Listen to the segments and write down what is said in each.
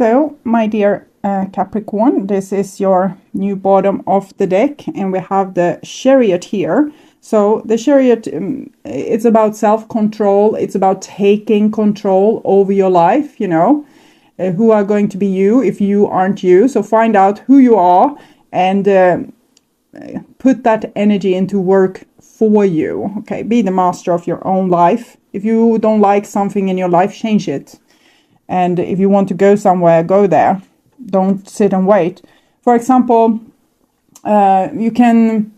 So, my dear Capricorn, this is your new bottom of the deck, and we have the Chariot here. So the Chariot, it's about self-control. It's about taking control over your life, you know. Who are going to be you if you aren't you. So find out who you are and put that energy into work for you. Okay, be the master of your own life. If you don't like something in your life, change it. And if you want to go somewhere, go there. Don't sit and wait. For example, you can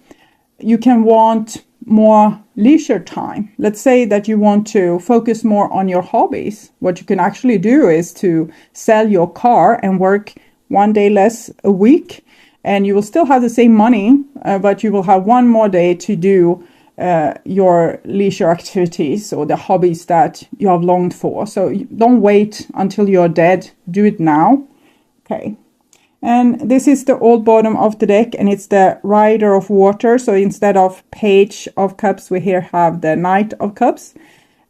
want more leisure time. Let's say that you want to focus more on your hobbies. What you can actually do is to sell your car and work one day less a week, and you will still have the same money, but you will have one more day to do your leisure activities or the hobbies that you have longed for. So don't wait until you're dead. Do it now. Okay. And this is the old bottom of the deck, and it's the Rider of Water. So instead of Page of Cups, we here have the Knight of Cups.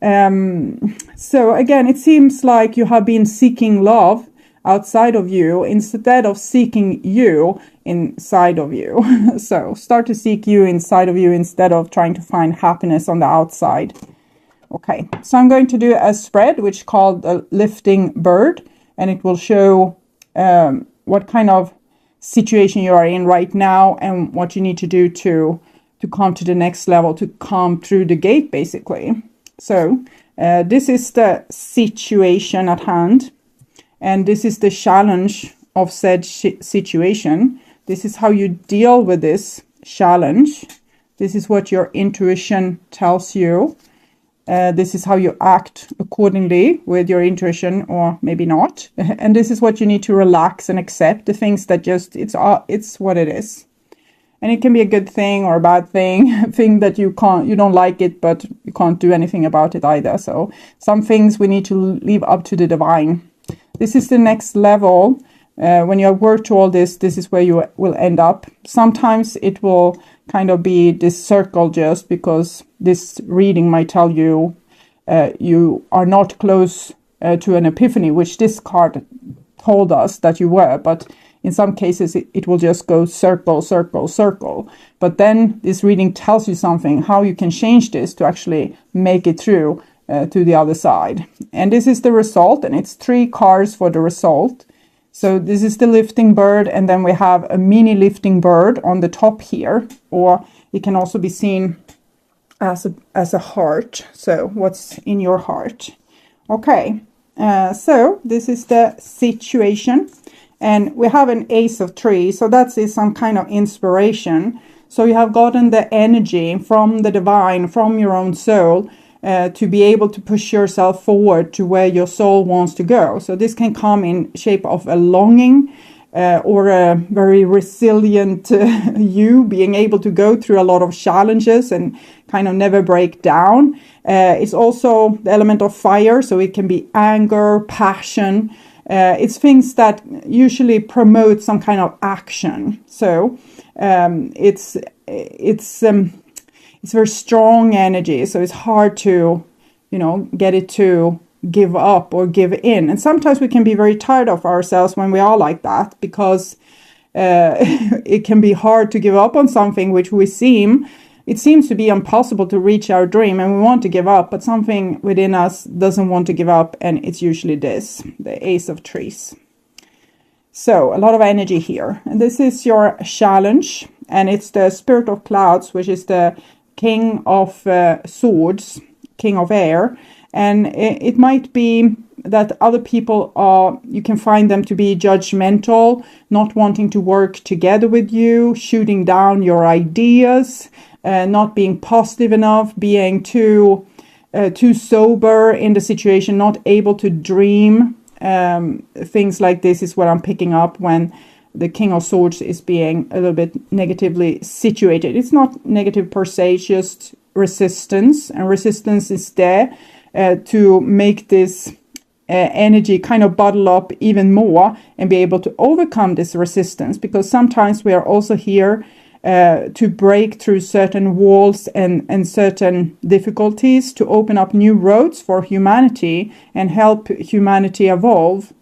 So again, it seems like you have been seeking love outside of you instead of seeking you inside of you. So start to seek you inside of you instead of trying to find happiness on the outside. Okay, so I'm going to do a spread which is called the Lifting Bird, and it will show what kind of situation you are in right now and what you need to do to come to the next level, to come through the gate, basically. So this is the situation at hand, and this is the challenge of said situation. This is how you deal with this challenge. This is what your intuition tells you. This is how you act accordingly with your intuition, or maybe not. And this is what you need to relax and accept, the things that just, it's what it is. And it can be a good thing or a bad thing, a thing that you don't like it, but you can't do anything about it either. So some things we need to leave up to the divine. This is the next level. When you have worked to all this, this is where you will end up. Sometimes it will kind of be this circle, just because this reading might tell you you are not close to an epiphany, which this card told us that you were. But in some cases, it will just go circle, circle, circle. But then this reading tells you something, how you can change this to actually make it through to the other side. And this is the result, and it's 3 cards for the result. So this is the lifting bird, and then we have a mini lifting bird on the top here, or it can also be seen as a heart. So what's in your heart? Okay, so this is the situation, and we have an Ace of Trees, so that is some kind of inspiration. So you have gotten the energy from the divine, from your own soul, to be able to push yourself forward to where your soul wants to go. So this can come in shape of a longing or a very resilient you being able to go through a lot of challenges and kind of never break down. It's also the element of fire, so it can be anger, passion. It's things that usually promote some kind of action. So it's very strong energy, so it's hard to, get it to give up or give in. And sometimes we can be very tired of ourselves when we are like that, because it can be hard to give up on something which it seems to be impossible to reach our dream, and we want to give up, but something within us doesn't want to give up, and it's usually this, the Ace of Trees. So a lot of energy here, and this is your challenge, and it's the Spirit of Clouds, which is the King of Swords, King of Air. And it might be that other people you can find them to be judgmental, not wanting to work together with you, shooting down your ideas, not being positive enough, being too sober in the situation, not able to dream. Things like this is what I'm picking up when the King of Swords is being a little bit negatively situated. It's not negative per se, it's just resistance. And resistance is there to make this energy kind of bottle up even more and be able to overcome this resistance. Because sometimes we are also here to break through certain walls and certain difficulties, to open up new roads for humanity and help humanity evolve.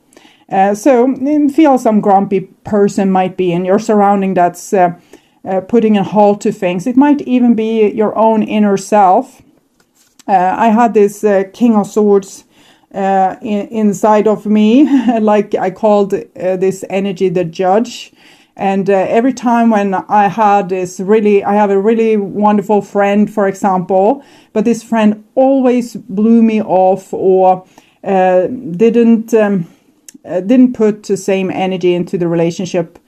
So feel some grumpy person might be in your surrounding that's putting a halt to things. It might even be your own inner self. I had this King of Swords inside of me, like I called this energy the judge. And every time when I had this I have a really wonderful friend, for example, but this friend always blew me off or didn't put the same energy into the relationship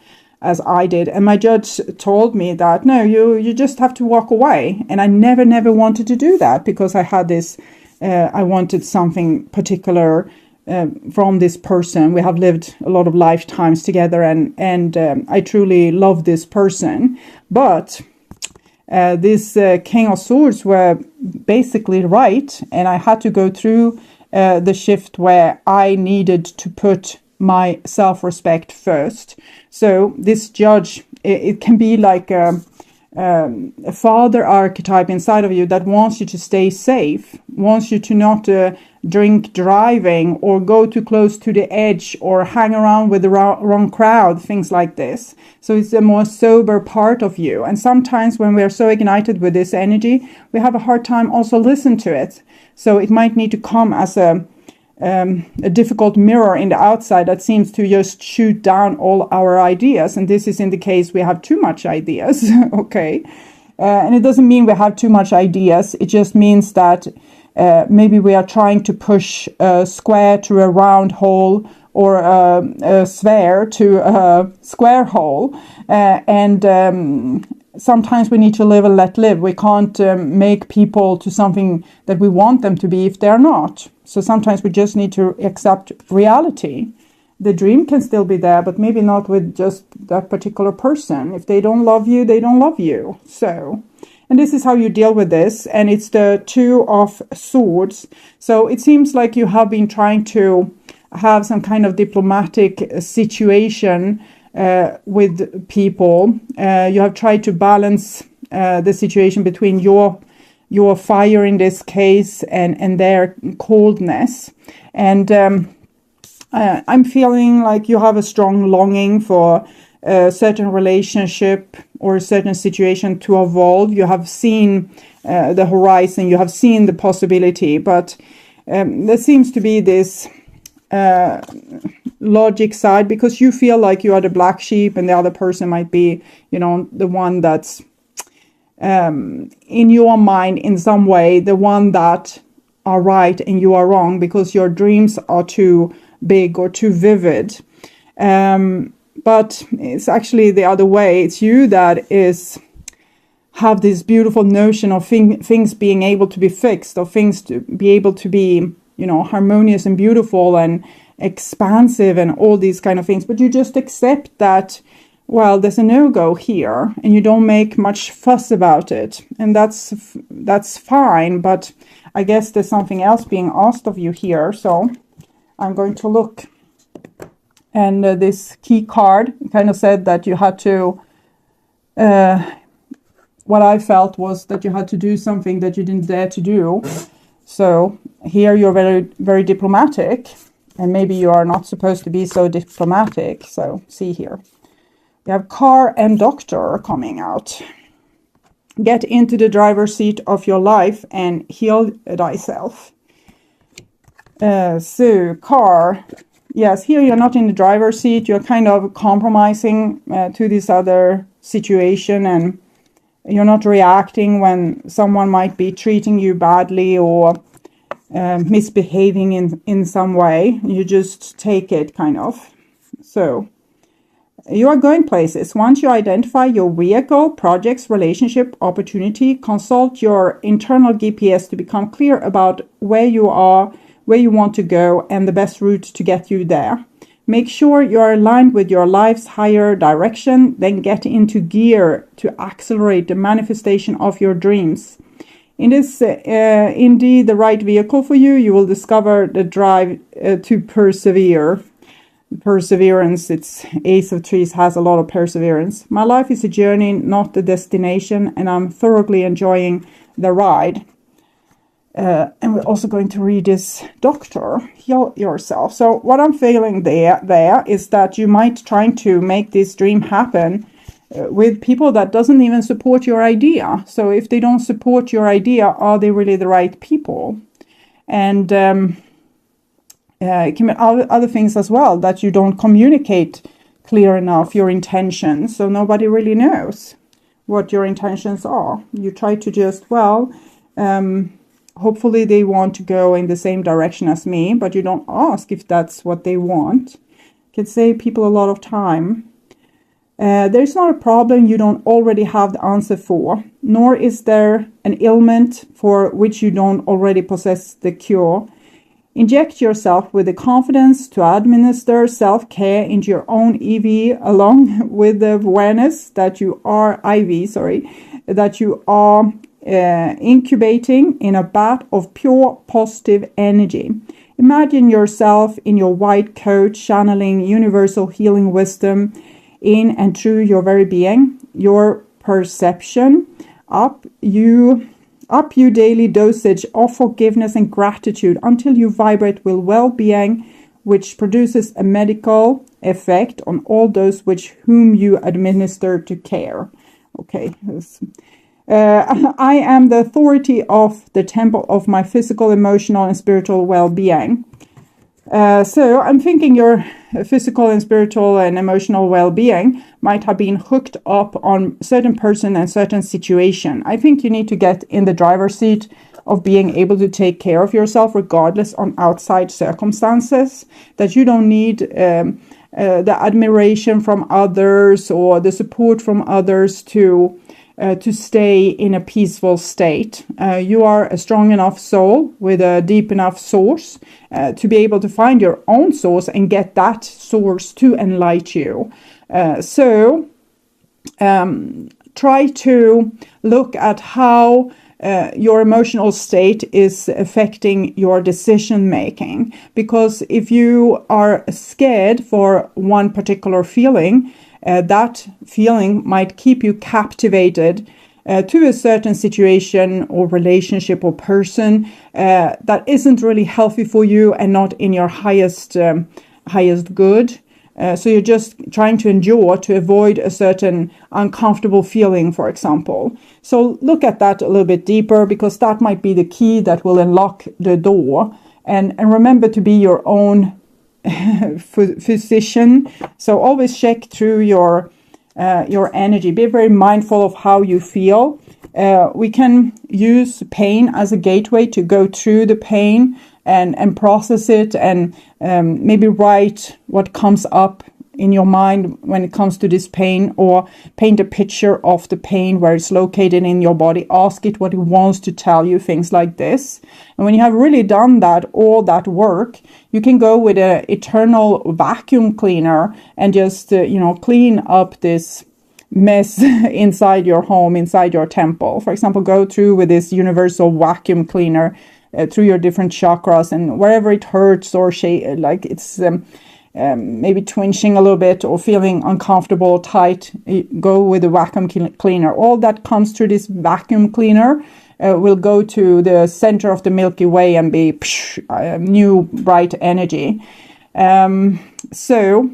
as I did. And my judge told me that, no, you just have to walk away. And I never wanted to do that because I had this, I wanted something particular from this person. We have lived a lot of lifetimes together, and I truly love this person. But this King of Swords were basically right, and I had to go through the shift where I needed to put my self-respect first. So this judge, it can be like a father archetype inside of you that wants you to stay safe, wants you to not drink driving or go too close to the edge or hang around with the wrong crowd, things like this. So it's a more sober part of you. And sometimes when we are so ignited with this energy, we have a hard time also listen to it. So it might need to come as a difficult mirror in the outside that seems to just shoot down all our ideas. And this is in the case we have too much ideas. Okay. And it doesn't mean we have too much ideas. It just means that maybe we are trying to push a square to a round hole, or a sphere to a square hole. And sometimes we need to live and let live. We can't make people to something that we want them to be if they're not. So sometimes we just need to accept reality. The dream can still be there, but maybe not with just that particular person. If they don't love you, they don't love you. So, and this is how you deal with this. And it's the Two of Swords. So it seems like you have been trying to have some kind of diplomatic situation with people. You have tried to balance the situation between your fire in this case and their coldness. And I'm feeling like you have a strong longing for a certain relationship or a certain situation to evolve. You have seen the horizon, you have seen the possibility, but there seems to be this logic side, because you feel like you are the black sheep and the other person might be, the one that's in your mind in some way, the one that are right and you are wrong because your dreams are too big or too vivid. But it's actually the other way. It's you that have this beautiful notion of things being able to be fixed, or things to be able to be, harmonious and beautiful and expansive and all these kind of things. But you just accept that, well, there's a no-go here, and you don't make much fuss about it. And that's fine, but I guess there's something else being asked of you here. So I'm going to look. And this key card kind of said that you had to, what I felt was that you had to do something that you didn't dare to do. So here you're very, very diplomatic, and maybe you are not supposed to be so diplomatic. So see here. We have car and doctor coming out. Get into the driver's seat of your life and heal thyself. So car, yes, here you're not in the driver's seat. You're kind of compromising to this other situation, and you're not reacting when someone might be treating you badly or misbehaving in some way. You just take it kind of. So you are going places. Once you identify your vehicle, projects, relationship, opportunity, consult your internal GPS to become clear about where you are, where you want to go, and the best route to get you there. Make sure you are aligned with your life's higher direction, then get into gear to accelerate the manifestation of your dreams. In this indeed the right vehicle for you, you will discover the drive to persevere. Perseverance, it's Ace of Trees has a lot of perseverance. My life is a journey, not the destination, and I'm thoroughly enjoying the ride. And we're also going to read this doctor, heal yourself. So what I'm feeling there is that you might trying to make this dream happen with people that doesn't even support your idea. So if they don't support your idea, are they really the right people? And it can be other things as well, that you don't communicate clear enough your intentions, so nobody really knows what your intentions are. You try to just, hopefully they want to go in the same direction as me, but you don't ask if that's what they want. It can save people a lot of time. There's not a problem you don't already have the answer for, nor is there an ailment for which you don't already possess the cure. Inject yourself with the confidence to administer self-care into your own EV, along with the awareness that you are that you are incubating in a bath of pure positive energy. Imagine yourself in your white coat, channeling universal healing wisdom in and through your very being, your perception, up you daily dosage of forgiveness and gratitude until you vibrate with well-being, which produces a medical effect on all those whom you administer to care. Okay. I am the authority of the temple of my physical, emotional, and spiritual well-being. So I'm thinking your physical and spiritual and emotional well-being might have been hooked up on certain person and certain situation. I think you need to get in the driver's seat of being able to take care of yourself regardless on outside circumstances, that you don't need the admiration from others or the support from others to stay in a peaceful state. You are a strong enough soul with a deep enough source to be able to find your own source and get that source to enlighten you. So try to look at how your emotional state is affecting your decision making. Because if you are scared for one particular feeling, that feeling might keep you captivated to a certain situation or relationship or person that isn't really healthy for you and not in your highest good. So you're just trying to endure to avoid a certain uncomfortable feeling, for example. So look at that a little bit deeper, because that might be the key that will unlock the door. And remember to be your own physician. So always check through your energy. Be very mindful of how you feel. We can use pain as a gateway to go through the pain and process it, and maybe write what comes up in your mind when it comes to this pain, or paint a picture of the pain where it's located in your body. Ask it what it wants to tell you, things like this. And when you have really done that, all that work, you can go with an eternal vacuum cleaner and just clean up this mess inside your home, inside your temple. For example, go through with this universal vacuum cleaner through your different chakras, and wherever it hurts or like it's maybe twinching a little bit or feeling uncomfortable or tight, go with the vacuum cleaner. All that comes through this vacuum cleaner will go to the center of the Milky Way and be new bright energy. So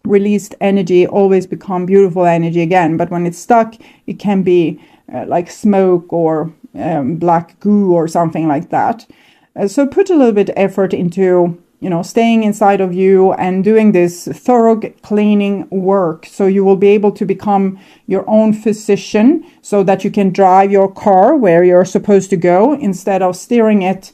released energy always become beautiful energy again, but when it's stuck, it can be like smoke or black goo or something like that. So put a little bit effort into staying inside of you and doing this thorough cleaning work, so you will be able to become your own physician, so that you can drive your car where you're supposed to go instead of steering it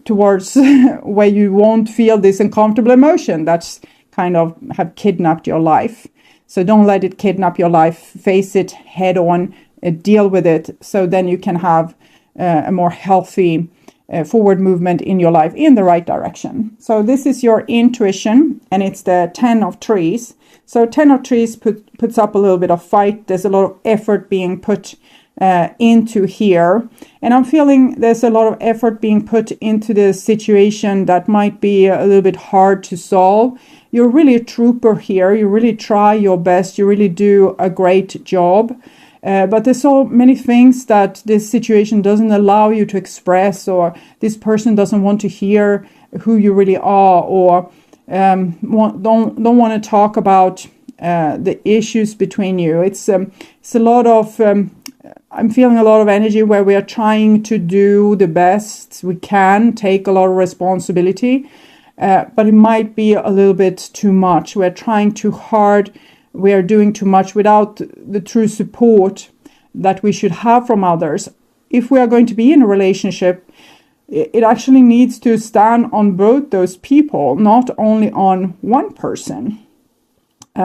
towards where you won't feel this uncomfortable emotion that's kind of have kidnapped your life. So don't let it kidnap your life. Face it head on, deal with it, so then you can have a more healthy forward movement in your life in the right direction. So this is your intuition, and it's the 10 of trees. So 10 of trees puts up a little bit of fight. There's a lot of effort being put into here, and I'm feeling there's a lot of effort being put into the situation that might be a little bit hard to solve. You're really a trooper here. You really try your best. You really do a great job. But there's so many things that this situation doesn't allow you to express, or this person doesn't want to hear who you really are, or don't want to talk about the issues between you. It's a lot of I'm feeling a lot of energy where we are trying to do the best we can, take a lot of responsibility, but it might be a little bit too much. We're trying too hard. We are doing too much without the true support that we should have from others. If we are going to be in a relationship, it actually needs to stand on both those people, not only on one person.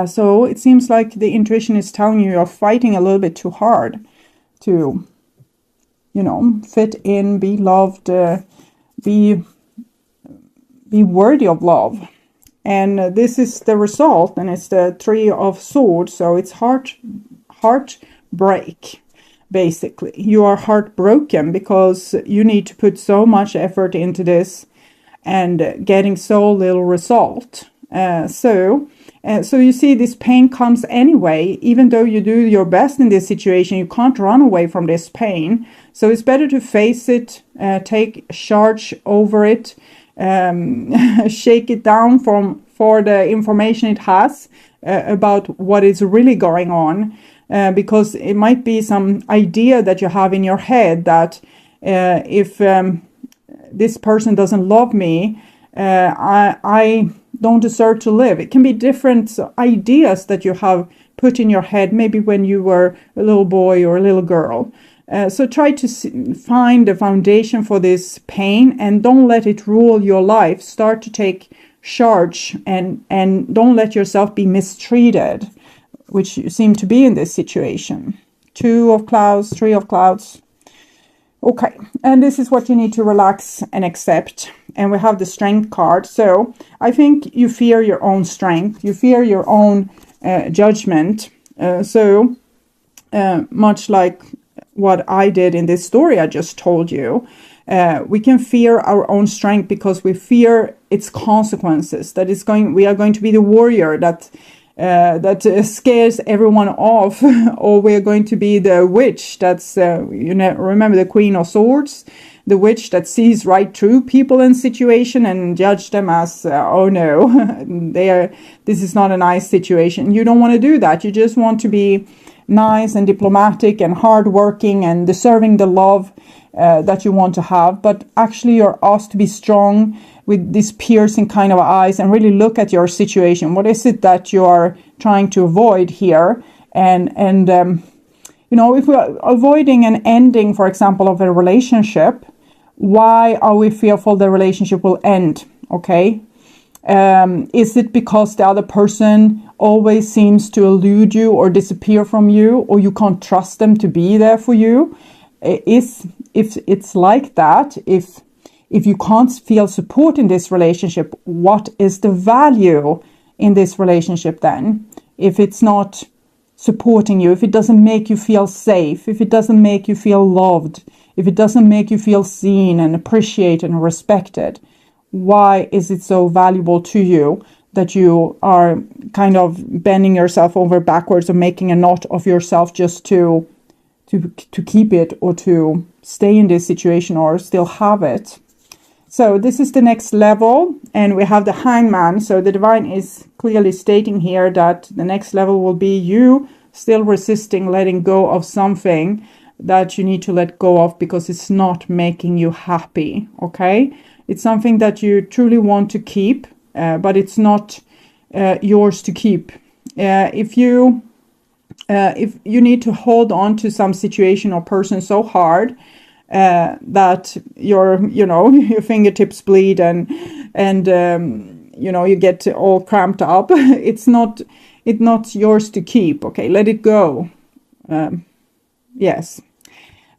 So it seems like the intuition is telling you you're fighting a little bit too hard to, fit in, be loved, be worthy of love. And this is the result, and it's the Three of Swords. So it's heartbreak, basically. You are heartbroken because you need to put so much effort into this and getting so little result. So you see, this pain comes anyway. Even though you do your best in this situation, you can't run away from this pain. So it's better to face it, take charge over it, shake it down for the information it has about what is really going on, because it might be some idea that you have in your head that if this person doesn't love me, I don't deserve to live. It can be different ideas that you have put in your head, maybe when you were a little boy or a little girl. So try to find the foundation for this pain and don't let it rule your life. Start to take charge and don't let yourself be mistreated, which you seem to be in this situation. Two of Clouds, Three of Clouds. Okay, and this is what you need to relax and accept. And we have the Strength card. So I think you fear your own strength. You fear your own judgment. Much like what I did in this story I just told you. We can fear our own strength because we fear its consequences. That we are going to be the warrior that scares everyone off, or we are going to be the witch that's remember the Queen of Swords, the witch that sees right through people and situation and judge them as oh no, this is not a nice situation. You don't want to do that. You just want to be nice and diplomatic and hardworking and deserving the love that you want to have. But actually you're asked to be strong with these piercing kind of eyes and really look at your situation. What is it that you are trying to avoid here? And if we're avoiding an ending, for example, of a relationship, why are we fearful the relationship will end? Okay. Is it because the other person always seems to elude you or disappear from you, or you can't trust them to be there for you? If it's like that, if you can't feel support in this relationship, what is the value in this relationship then? If it's not supporting you, if it doesn't make you feel safe, if it doesn't make you feel loved, if it doesn't make you feel seen and appreciated and respected, why is it so valuable to you that you are kind of bending yourself over backwards or making a knot of yourself just to keep it, or to stay in this situation or still have it? So this is the next level, and we have the Hangman. So the divine is clearly stating here that the next level will be you still resisting letting go of something that you need to let go of because it's not making you happy. Okay, it's something that you truly want to keep, but it's not yours to keep. If you need to hold on to some situation or person so hard that your fingertips bleed and you get all cramped up, it's not yours to keep. Okay, let it go. Yes.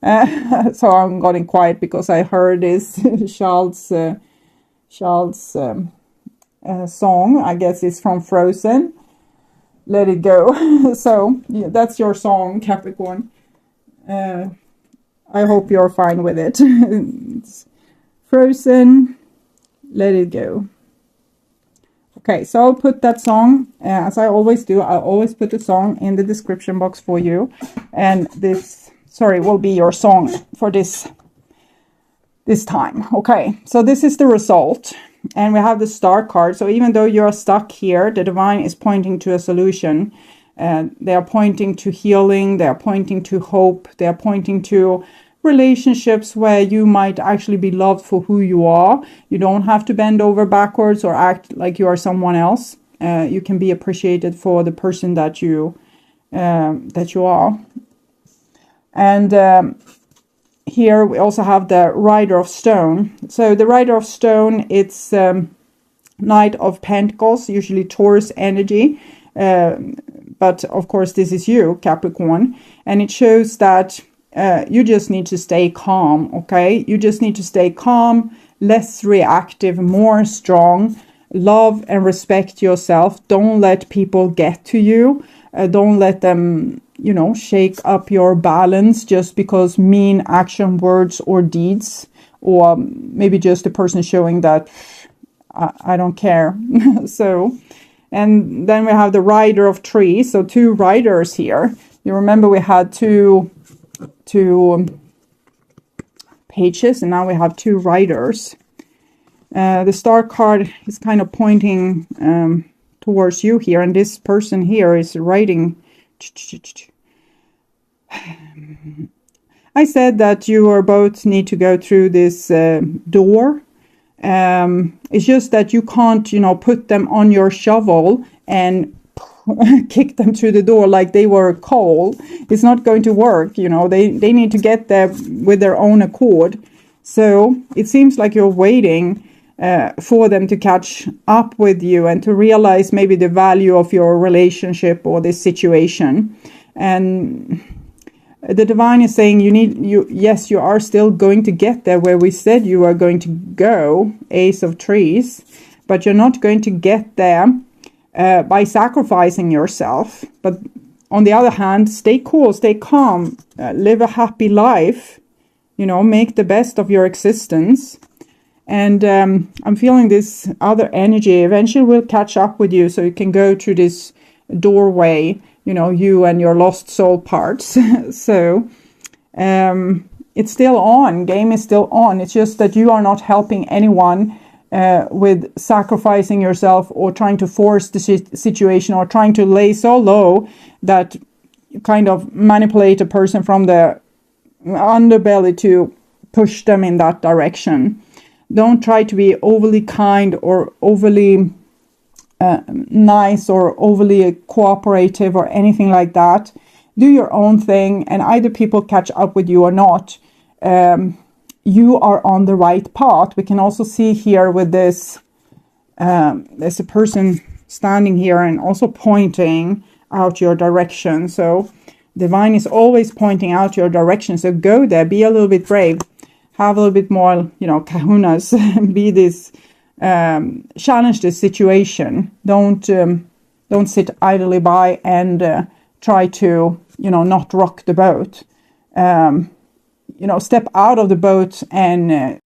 So I'm getting quiet because I heard this Charles song. I guess it's from Frozen. Let it go. So yeah, that's your song, Capricorn. I hope you're fine with it. It's Frozen. Let it go. Okay, so I'll put that song, as I always do. I'll always put the song in the description box for you. And this, sorry, will be your song for this time. Okay, so this is the result. And we have the star card. So even though you're stuck here, the divine is pointing to a solution. They are pointing to healing. They are pointing to hope. They are pointing to relationships where you might actually be loved for who you are. You don't have to bend over backwards or act like you are someone else. You can be appreciated for the person that you are. And here we also have the Rider of Stone. So the Rider of Stone, it's Knight of Pentacles, usually Taurus energy. But of course, this is you, Capricorn. And it shows that you just need to stay calm, okay? You just need to stay calm, less reactive, more strong. Love and respect yourself. Don't let people get to you. Don't let them, you know, shake up your balance just because mean action, words, or deeds. Or maybe just a person showing that I don't care. So, and then we have the Rider of Trees. So 2 riders here. You remember we had two pages, and now we have 2 riders. The star card is kind of pointing towards you here, and this person here is writing. I said that you are both need to go through this door. It's just that you can't, you know, put them on your shovel and kick them through the door like they were coal. It's not going to work, you know. They need to get there with their own accord. So it seems like you're waiting for them to catch up with you and to realize maybe the value of your relationship or this situation. And the divine is saying yes, you are still going to get there where we said you are going to go, Ace of Trees, but you're not going to get there by sacrificing yourself. But on the other hand, stay cool, stay calm, live a happy life, you know, make the best of your existence. And I'm feeling this other energy eventually will catch up with you, so you can go through this doorway, you know, you and your lost soul parts. So it's still on, game is still on. It's just that you are not helping anyone with sacrificing yourself or trying to force the situation or trying to lay so low that you kind of manipulate a person from the underbelly to push them in that direction. Don't try to be overly kind or overly nice or overly cooperative or anything like that. Do your own thing, and either people catch up with you or not. You are on the right path. We can also see here with this, there's a person standing here and also pointing out your direction. So divine is always pointing out your direction. So go there, be a little bit brave, have a little bit more, you know, kahunas, be this, challenge this situation. Don't sit idly by and try to, you know, not rock the boat. You know, step out of the boat and